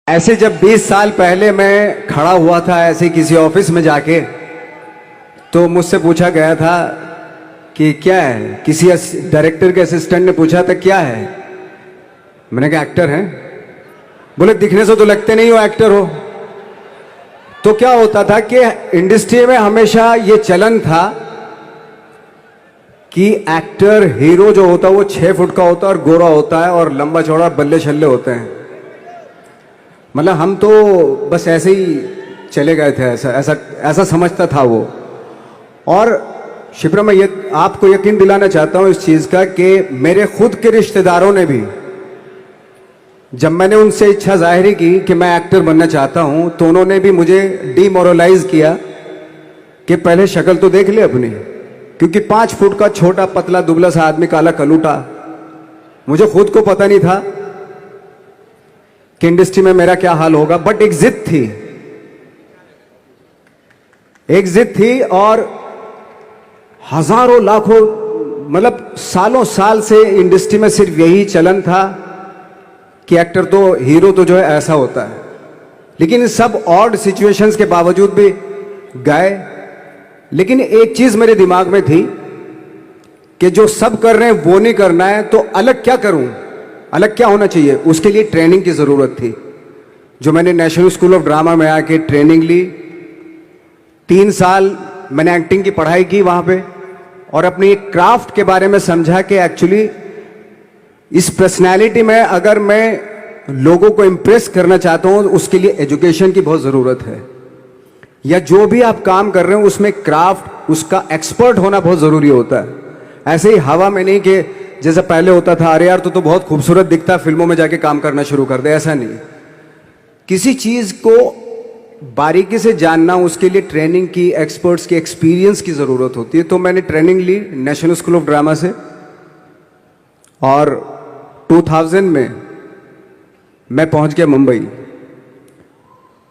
ऐसे जब 20 साल पहले मैं खड़ा हुआ था ऐसे किसी ऑफिस में जाके, तो मुझसे पूछा गया था कि क्या है। किसी डायरेक्टर के असिस्टेंट ने पूछा था क्या है। मैंने कहा एक्टर हैं। बोले दिखने से तो लगते नहीं हो एक्टर हो। तो क्या होता था कि इंडस्ट्री में हमेशा ये चलन था कि एक्टर हीरो जो होता है वो 6 फुट का होता है और गोरा होता है और लंबा चौड़ा बल्ले छल्ले होते हैं। मतलब हम तो बस ऐसे ही चले गए थे, ऐसा ऐसा ऐसा समझता था वो। और शिप्रा, मैं ये आपको यकीन दिलाना चाहता हूं इस चीज का कि मेरे खुद के रिश्तेदारों ने भी, जब मैंने उनसे इच्छा जाहिर की कि मैं एक्टर बनना चाहता हूं, तो उन्होंने भी मुझे डीमोरलाइज किया कि पहले शक्ल तो देख ले अपनी, क्योंकि 5 फुट का छोटा पतला दुबला सा आदमी, काला कलूटा। मुझे खुद को पता नहीं था कि इंडस्ट्री में मेरा क्या हाल होगा, बट एक जिद थी, एक जिद थी। और हजारों लाखों, मतलब सालों साल से इंडस्ट्री में सिर्फ यही चलन था कि एक्टर तो, हीरो तो जो है ऐसा होता है। लेकिन इन सब ऑड सिचुएशंस के बावजूद भी गए। लेकिन एक चीज मेरे दिमाग में थी कि जो सब कर रहे हैं वो नहीं करना है, तो अलग क्या करूं, अलग क्या होना चाहिए। उसके लिए ट्रेनिंग की जरूरत थी, जो मैंने नेशनल स्कूल ऑफ ड्रामा में आके ट्रेनिंग ली। 3 साल मैंने एक्टिंग की पढ़ाई की वहां पे, और अपनी एक क्राफ्ट के बारे में समझा कि एक्चुअली इस पर्सनैलिटी में अगर मैं लोगों को इंप्रेस करना चाहता हूं, उसके लिए एजुकेशन की बहुत जरूरत है। या जो भी आप काम कर रहे हो उसमें क्राफ्ट, उसका एक्सपर्ट होना बहुत जरूरी होता है। ऐसे ही हवा में नहीं कि जैसे पहले होता था, अरे यार तो बहुत खूबसूरत दिखता, फिल्मों में जाके काम करना शुरू कर दे। ऐसा नहीं, किसी चीज को बारीकी से जानना, उसके लिए ट्रेनिंग की, एक्सपर्ट्स की, एक्सपीरियंस की जरूरत होती है। तो मैंने ट्रेनिंग ली नेशनल स्कूल ऑफ ड्रामा से, और 2000 में मैं पहुंच गया मुंबई।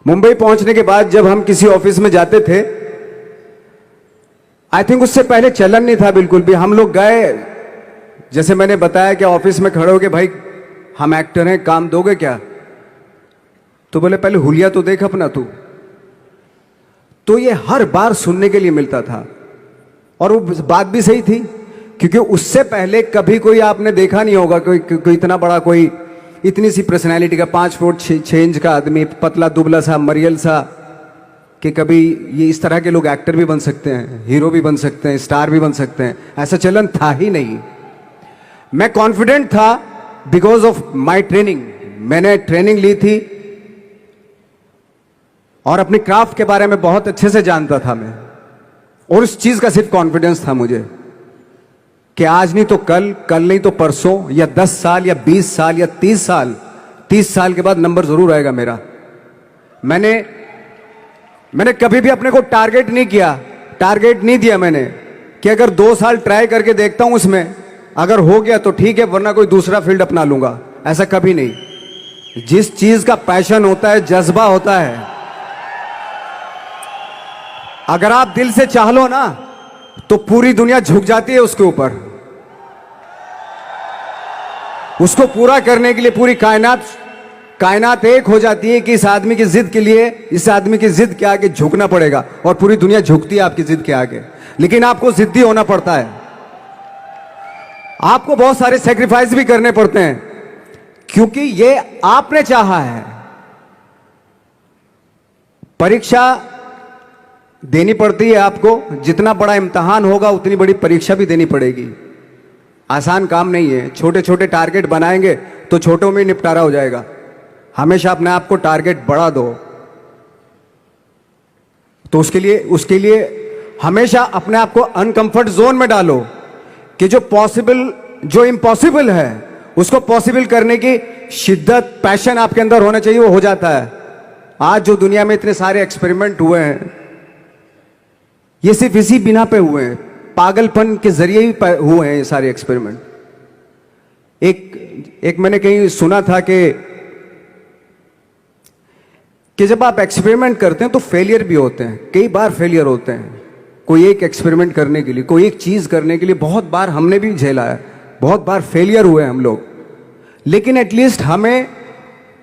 मुंबई पहुंचने के बाद जब हम किसी ऑफिस में जाते थे, आई थिंक उससे पहले चलन नहीं था बिल्कुल भी। हम लोग गए, जैसे मैंने बताया कि ऑफिस में खड़े हो के, भाई हम एक्टर हैं, काम दोगे क्या। तो बोले पहले हुलिया तो देख अपना तू। तो ये हर बार सुनने के लिए मिलता था, और वो बात भी सही थी, क्योंकि उससे पहले कभी कोई आपने देखा नहीं होगा कोई इतना बड़ा, कोई इतनी सी पर्सनैलिटी का 5 फुट 6 इंच का आदमी, पतला दुबला सा मरियल सा, कि कभी ये इस तरह के लोग एक्टर भी बन सकते हैं, हीरो भी बन सकते हैं, स्टार भी बन सकते हैं। ऐसा चलन था ही नहीं। मैं कॉन्फिडेंट था बिकॉज ऑफ माई ट्रेनिंग। मैंने ट्रेनिंग ली थी और अपनी क्राफ्ट के बारे में बहुत अच्छे से जानता था मैं, और उस चीज का सिर्फ कॉन्फिडेंस था मुझे कि आज नहीं तो कल, कल नहीं तो परसों, या 10 साल या 20 साल या 30 साल के बाद नंबर जरूर आएगा मेरा। मैंने कभी भी अपने को टारगेट नहीं किया, टारगेट नहीं दिया मैंने कि अगर 2 साल ट्राई करके देखता हूं, उसमें अगर हो गया तो ठीक है, वरना कोई दूसरा फील्ड अपना लूंगा। ऐसा कभी नहीं। जिस चीज का पैशन होता है, जज्बा होता है, अगर आप दिल से चाह लो ना, तो पूरी दुनिया झुक जाती है उसके ऊपर। उसको पूरा करने के लिए पूरी कायनात एक हो जाती है कि इस आदमी की जिद के लिए, इस आदमी की जिद के आगे झुकना पड़ेगा, और पूरी दुनिया झुकती है आपकी जिद के आगे। लेकिन आपको जिद्दी होना पड़ता है, आपको बहुत सारे सेक्रीफाइस भी करने पड़ते हैं, क्योंकि ये आपने चाहा है। परीक्षा देनी पड़ती है आपको, जितना बड़ा इम्तिहान होगा उतनी बड़ी परीक्षा भी देनी पड़ेगी। आसान काम नहीं है। छोटे छोटे टारगेट बनाएंगे तो छोटों में निपटारा हो जाएगा। हमेशा अपने आप को टारगेट बढ़ा दो। तो उसके लिए हमेशा अपने आप को अनकंफर्ट जोन में डालो, कि जो इम्पॉसिबल है उसको पॉसिबल करने की शिद्दत, पैशन आपके अंदर होना चाहिए, वो हो जाता है। आज जो दुनिया में इतने सारे एक्सपेरिमेंट हुए हैं, ये सिर्फ इसी बिना पे हुए हैं, पागलपन के जरिए ही हुए हैं ये सारे एक्सपेरिमेंट। एक मैंने कहीं सुना था कि जब आप एक्सपेरिमेंट करते हैं तो फेलियर भी होते हैं, कई बार फेलियर होते हैं। कोई एक एक्सपेरिमेंट करने के लिए, कोई एक चीज करने के लिए बहुत बार हमने भी झेला है, बहुत बार फेलियर हुए हम लोग। लेकिन एटलीस्ट हमें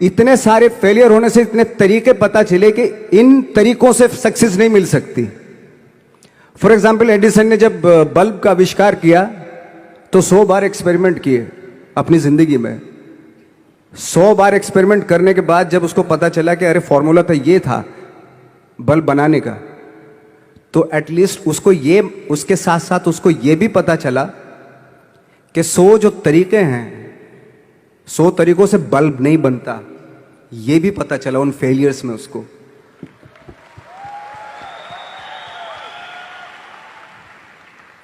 इतने सारे फेलियर होने से इतने तरीके पता चले कि इन तरीकों से सक्सेस नहीं मिल सकती। फॉर एग्जाम्पल, एडिसन ने जब बल्ब का आविष्कार किया तो 100 बार एक्सपेरिमेंट किए अपनी जिंदगी में। 100 बार एक्सपेरिमेंट करने के बाद जब उसको पता चला कि अरे फॉर्मूला तो ये था बल्ब बनाने का, तो एटलीस्ट उसको ये, उसके साथ साथ उसको ये भी पता चला कि 100 जो तरीके हैं, 100 तरीकों से बल्ब नहीं बनता, ये भी पता चला उन फेलियर्स में उसको।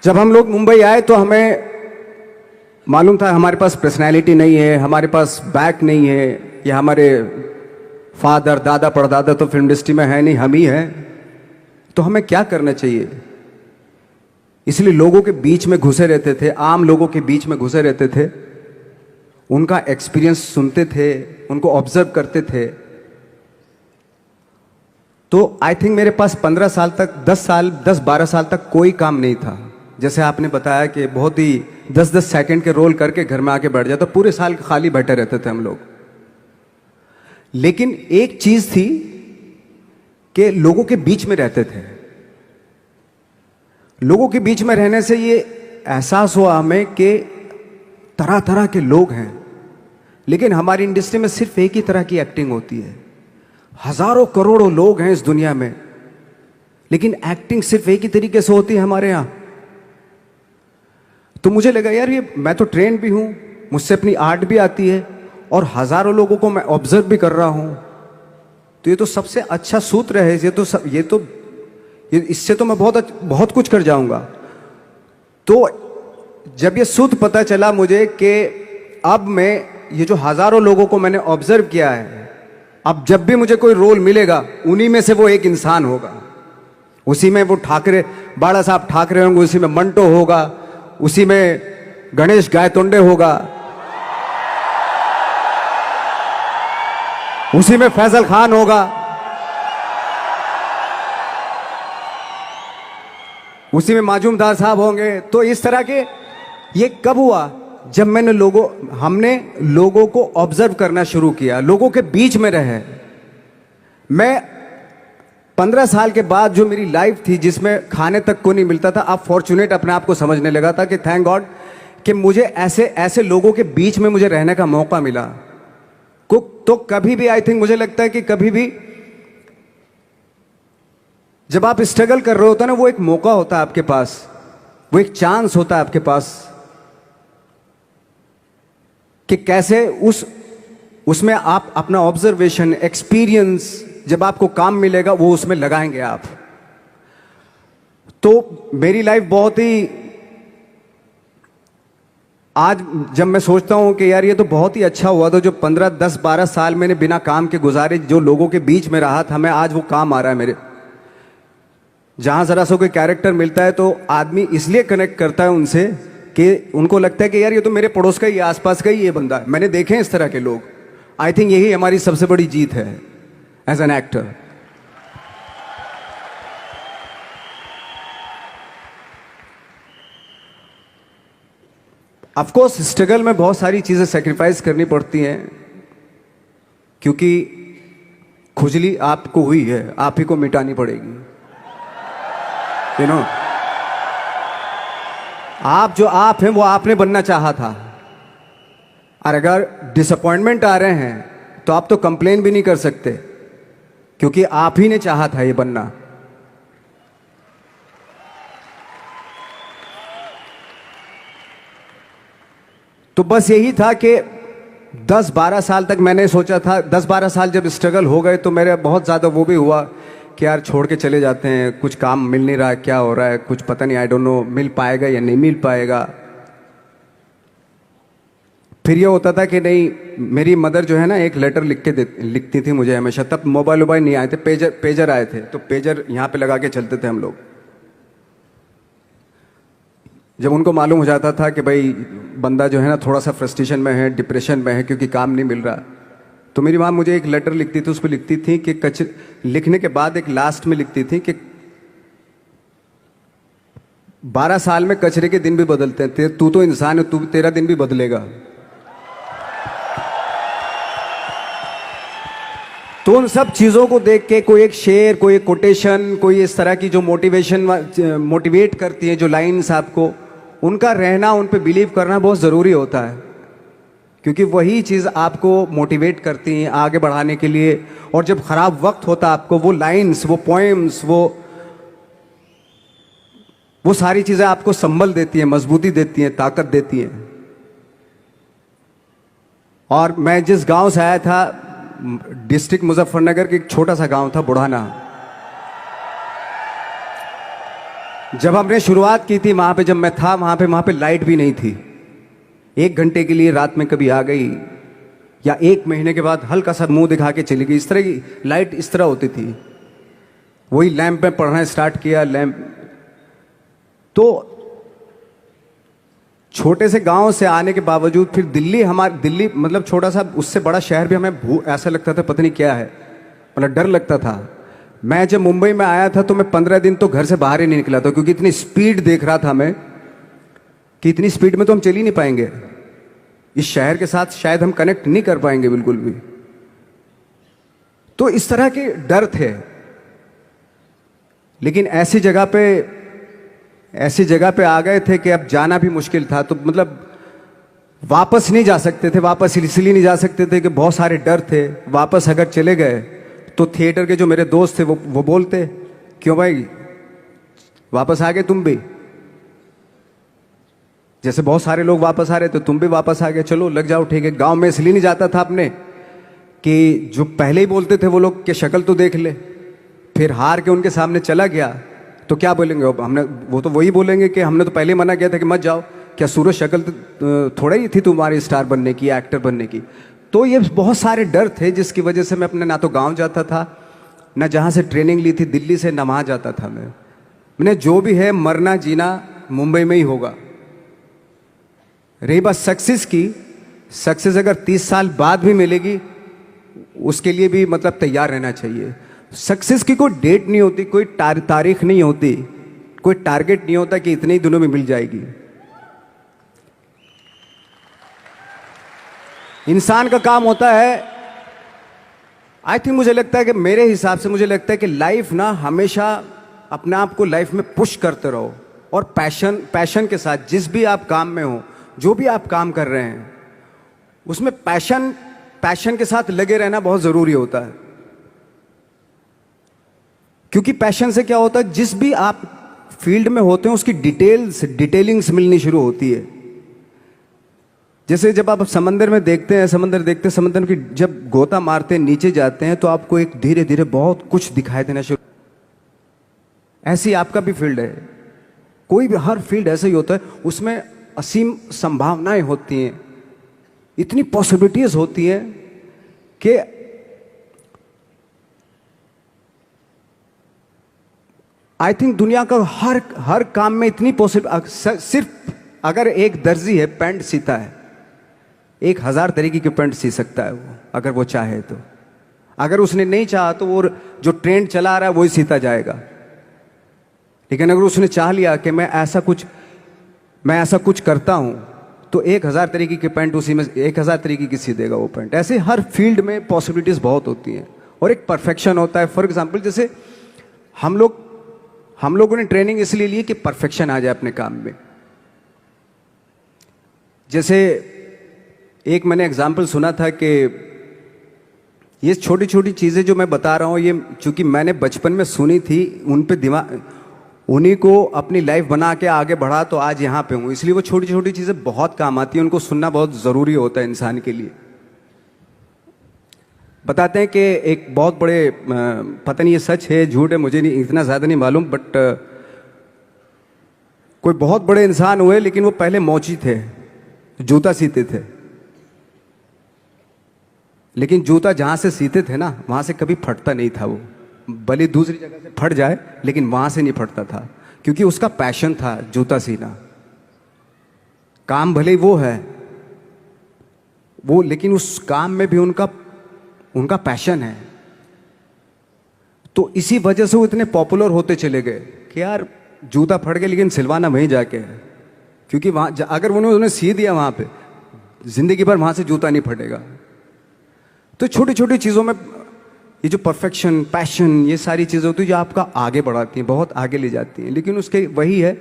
जब हम लोग मुंबई आए तो हमें मालूम था हमारे पास पर्सनैलिटी नहीं है, हमारे पास बैक नहीं है, या हमारे फादर दादा परदादा तो फिल्म इंडस्ट्री में है नहीं, हम ही हैं, तो हमें क्या करना चाहिए। इसलिए लोगों के बीच में घुसे रहते थे, आम लोगों के बीच में घुसे रहते थे, उनका एक्सपीरियंस सुनते थे, उनको ऑब्जर्व करते थे। तो आई थिंक मेरे पास 15 साल तक, 10-12 साल तक कोई काम नहीं था। जैसे आपने बताया कि बहुत ही 10-10 सेकंड के रोल करके घर में आके बैठ जाता, तो पूरे साल खाली बैठे रहते थे हम लोग। लेकिन एक चीज थी कि लोगों के बीच में रहते थे। लोगों के बीच में रहने से ये एहसास हुआ हमें कि तरह तरह के लोग हैं, लेकिन हमारी इंडस्ट्री में सिर्फ एक ही तरह की एक्टिंग होती है। हजारों करोड़ों लोग हैं इस दुनिया में, लेकिन एक्टिंग सिर्फ एक ही तरीके से होती है हमारे यहां। तो मुझे लगा यार, ये मैं तो ट्रेन भी हूं, मुझसे अपनी आर्ट भी आती है, और हजारों लोगों को मैं ऑब्जर्व भी कर रहा हूं, तो ये तो सबसे अच्छा सूत्र है। ये इससे तो मैं बहुत कुछ कर जाऊंगा। तो जब ये सूत्र पता चला मुझे कि अब मैं ये जो हजारों लोगों को मैंने ऑब्जर्व किया है, अब जब भी मुझे कोई रोल मिलेगा उन्हीं में से वो एक इंसान होगा। उसी में वो ठाकरे, बाला साहब ठाकरे होंगे, उसी में मंटो होगा, उसी में गणेश गायतोंडे होगा, उसी में फैजल खान होगा, उसी में माजूमदार साहब होंगे। तो इस तरह के, ये कब हुआ? जब हमने लोगों को ऑब्जर्व करना शुरू किया, लोगों के बीच में रहे। मैं 15 साल के बाद जो मेरी लाइफ थी, जिसमें खाने तक को नहीं मिलता था, अब फॉर्चुनेट अपने आप को समझने लगा था कि थैंक गॉड कि मुझे ऐसे लोगों के बीच में मुझे रहने का मौका मिला। तो कभी भी, आई थिंक मुझे लगता है कि कभी भी जब आप स्ट्रगल कर रहे होते हैं ना, वो एक मौका होता है आपके पास, वो एक चांस होता है आपके पास कि कैसे उसमें आप अपना ऑब्जर्वेशन, एक्सपीरियंस, जब आपको काम मिलेगा वो उसमें लगाएंगे आप। तो मेरी लाइफ बहुत ही, आज जब मैं सोचता हूं कि यार ये तो बहुत ही अच्छा हुआ, तो जो 15, 10, 12 साल मैंने बिना काम के गुजारे, जो लोगों के बीच में रहा था, मैं आज वो काम आ रहा है मेरे। जहां जरा सा कोई कैरेक्टर मिलता है तो आदमी इसलिए कनेक्ट करता है उनसे कि उनको लगता है कि यार ये तो मेरे पड़ोस का ही, आसपास का ही ये बंदा है। मैंने देखे हैं इस तरह के लोग। आई थिंक यही हमारी सबसे बड़ी जीत है as an actor. Of course struggle में बहुत सारी चीजें सेक्रीफाइस करनी पड़ती हैं, क्योंकि खुजली आपको हुई है, आप ही को मिटानी पड़ेगी। यू नो, आप जो आप हैं वो आपने बनना चाहा था, और अगर डिसअपॉइंटमेंट आ रहे हैं तो आप तो कंप्लेन भी नहीं कर सकते, क्योंकि आप ही ने चाहा था ये बनना। तो बस यही था कि 10-12 साल तक मैंने सोचा था, 10-12 साल जब स्ट्रगल हो गए तो मेरे बहुत ज़्यादा वो भी हुआ कि यार छोड़ के चले जाते हैं, कुछ काम मिल नहीं रहा है, क्या हो रहा है कुछ पता नहीं, आई डोंट नो मिल पाएगा या नहीं मिल पाएगा। फिर ये होता था कि नहीं, मेरी मदर जो है ना एक लेटर लिखती थी मुझे हमेशा। तब मोबाइल नहीं आए थे, पेजर आए थे, तो पेजर यहाँ पे लगा के चलते थे हम लोग। जब उनको मालूम हो जाता था कि भाई बंदा जो है ना थोड़ा सा फ्रस्ट्रेशन में है, डिप्रेशन में है, क्योंकि काम नहीं मिल रहा, तो मेरी माँ मुझे एक लेटर लिखती थी। उस पर लिखती थी कि लिखने के बाद एक लास्ट में लिखती थी कि 12 साल में कचरे के दिन भी बदलते हैं, तू तो इंसान है, तेरा दिन भी बदलेगा। तो उन सब चीज़ों को देख के कोई एक शेर, कोई एक कोटेशन, कोई इस तरह की जो मोटिवेट करती है जो लाइंस आपको, उनका रहना, उन पे बिलीव करना बहुत ज़रूरी होता है, क्योंकि वही चीज़ आपको मोटिवेट करती हैं आगे बढ़ाने के लिए। और जब ख़राब वक्त होता है आपको वो लाइंस, वो पोएम्स, वो सारी चीज़ें आपको संबल देती हैं, मजबूती देती हैं, ताकत देती हैं। और मैं जिस गांव से आया था, डिस्ट्रिक्ट मुजफ्फरनगर के एक छोटा सा गांव था बुढ़ाना। जब हमने शुरुआत की थी वहां पे, जब मैं था वहां पे लाइट भी नहीं थी। 1 घंटे के लिए रात में कभी आ गई, या 1 महीने के बाद हल्का सा मुंह दिखा के चली गई। इस तरह की लाइट इस तरह होती थी। वही लैंप में पढ़ना स्टार्ट किया, लैंप। तो छोटे से गांव से आने के बावजूद फिर दिल्ली मतलब छोटा सा, उससे बड़ा शहर भी हमें ऐसा लगता था पता नहीं क्या है, मतलब डर लगता था। मैं जब मुंबई में आया था तो मैं 15 दिन तो घर से बाहर ही नहीं निकला था, क्योंकि इतनी स्पीड देख रहा था मैं कि इतनी स्पीड में तो हम चल ही नहीं पाएंगे, इस शहर के साथ शायद हम कनेक्ट नहीं कर पाएंगे बिल्कुल भी। तो इस तरह के डर थे। लेकिन ऐसी जगह पे आ गए थे कि अब जाना भी मुश्किल था। तो मतलब वापस नहीं जा सकते थे। वापस इसलिए नहीं जा सकते थे कि बहुत सारे डर थे। वापस अगर चले गए तो थिएटर के जो मेरे दोस्त थे वो बोलते, क्यों भाई वापस आ गए तुम भी, जैसे बहुत सारे लोग वापस आ रहे थे तुम भी वापस आ गए, चलो लग जाओ ठीक है। गांव में इसलिए नहीं जाता था अपने कि जो पहले ही बोलते थे वो लोग कि शक्ल तो देख ले, फिर हार के उनके सामने चला गया तो क्या बोलेंगे वो तो वही बोलेंगे कि हमने तो पहले मना किया था कि मत जाओ, क्या सूरज शक्ल थोड़ा ही थी तुम्हारी स्टार बनने की, एक्टर बनने की। तो ये बहुत सारे डर थे जिसकी वजह से मैं अपने ना तो गांव जाता था, ना जहां से ट्रेनिंग ली थी दिल्ली से, ना वहां जाता था। मैंने जो भी है मरना जीना मुंबई में ही होगा। रही बात सक्सेस की, सक्सेस अगर 30 साल बाद भी मिलेगी उसके लिए भी मतलब तैयार रहना चाहिए। सक्सेस की कोई डेट नहीं होती, कोई तारीख नहीं होती, कोई टारगेट नहीं होता कि इतने ही दिनों में मिल जाएगी। इंसान का काम होता है, आई थिंक मुझे लगता है कि मेरे हिसाब से मुझे लगता है कि लाइफ ना हमेशा अपने आप को लाइफ में पुश करते रहो, और पैशन के साथ जिस भी आप काम में हो, जो भी आप काम कर रहे हैं उसमें पैशन के साथ लगे रहना बहुत जरूरी होता है। क्योंकि पैशन से क्या होता है, जिस भी आप फील्ड में होते हैं उसकी डिटेलिंग्स मिलनी शुरू होती है। जैसे जब आप समंदर में देखते हैं, समंदर की जब गोता मारते हैं, नीचे जाते हैं तो आपको एक धीरे धीरे बहुत कुछ दिखाई देना शुरू। ऐसी आपका भी फील्ड है, कोई भी हर फील्ड ऐसा ही होता है, उसमें असीम संभावनाएं होती हैं, इतनी पॉसिबिलिटीज होती हैं कि आई थिंक दुनिया का हर काम में इतनी सिर्फ अगर एक दर्जी है पैंट सीता है, 1000 तरीके की पैंट सी सकता है वो, अगर वो चाहे तो। अगर उसने नहीं चाहा तो वो जो ट्रेंड चला आ रहा है वही सीता जाएगा। लेकिन अगर उसने चाह लिया कि मैं ऐसा कुछ करता हूं, तो 1000 तरीके की पैंट उसी में 1000 तरीके की सी देगा वो पैंट। ऐसे हर फील्ड में पॉसिबिलिटीज बहुत होती हैं और एक परफेक्शन होता है। फॉर एग्जाम्पल जैसे हम लोगों ने ट्रेनिंग इसलिए ली कि परफेक्शन आ जाए अपने काम में। जैसे एक मैंने एग्जाम्पल सुना था कि ये छोटी छोटी चीज़ें जो मैं बता रहा हूँ, ये चूंकि मैंने बचपन में सुनी थी, उन पे उन्हीं को अपनी लाइफ बना के आगे बढ़ा तो आज यहाँ पे हूँ। इसलिए वो छोटी छोटी चीज़ें बहुत काम आती हैं, उनको सुनना बहुत ज़रूरी होता है इंसान के लिए। बताते हैं कि एक बहुत बड़े, पता नहीं ये सच है झूठ है, मुझे नहीं इतना ज़्यादा नहीं मालूम, बट कोई बहुत बड़े इंसान हुए, लेकिन वो पहले मोची थे, जूता सीते थे। लेकिन जूता जहाँ से सीते थे ना, वहाँ से कभी फटता नहीं था वो, भले दूसरी जगह से फट जाए लेकिन वहाँ से नहीं फटता था, क्योंकि उसका पैशन था जूता सीना। काम भले वो है वो, लेकिन उस काम में भी उनका पैशन है। तो इसी वजह से वो इतने पॉपुलर होते चले गए कि यार जूता फट गया लेकिन सिलवाना वहीं जाके है, क्योंकि वहाँ अगर उन्होंने सी दिया वहाँ पे, जिंदगी भर वहाँ से जूता नहीं फटेगा। तो छोटी छोटी चीज़ों में ये जो परफेक्शन, पैशन, ये सारी चीज़ें होती है जो आपका आगे बढ़ाती हैं, बहुत आगे ले जाती हैं। लेकिन उसके वही है,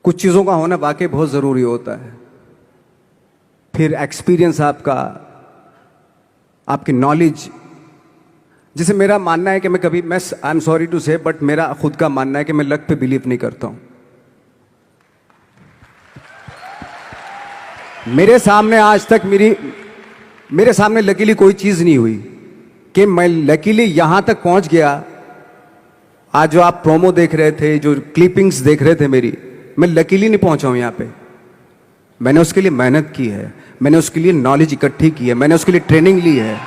कुछ चीज़ों का होना वाकई बहुत ज़रूरी होता है। फिर एक्सपीरियंस आपका, आपकी नॉलेज। जैसे मेरा मानना है कि मैं आई एम सॉरी टू से, बट मेरा खुद का मानना है कि मैं लक पे बिलीव नहीं करता हूं। मेरे सामने आज तक मेरे सामने लकीली कोई चीज नहीं हुई कि मैं लकीली यहां तक पहुंच गया। आज जो आप प्रोमो देख रहे थे, जो क्लिपिंग्स देख रहे थे मेरी, मैं लकीली नहीं पहुंचा हूं यहां पे। मैंने उसके लिए मेहनत की है, मैंने उसके लिए नॉलेज इकट्ठी की है, मैंने उसके लिए ट्रेनिंग ली है।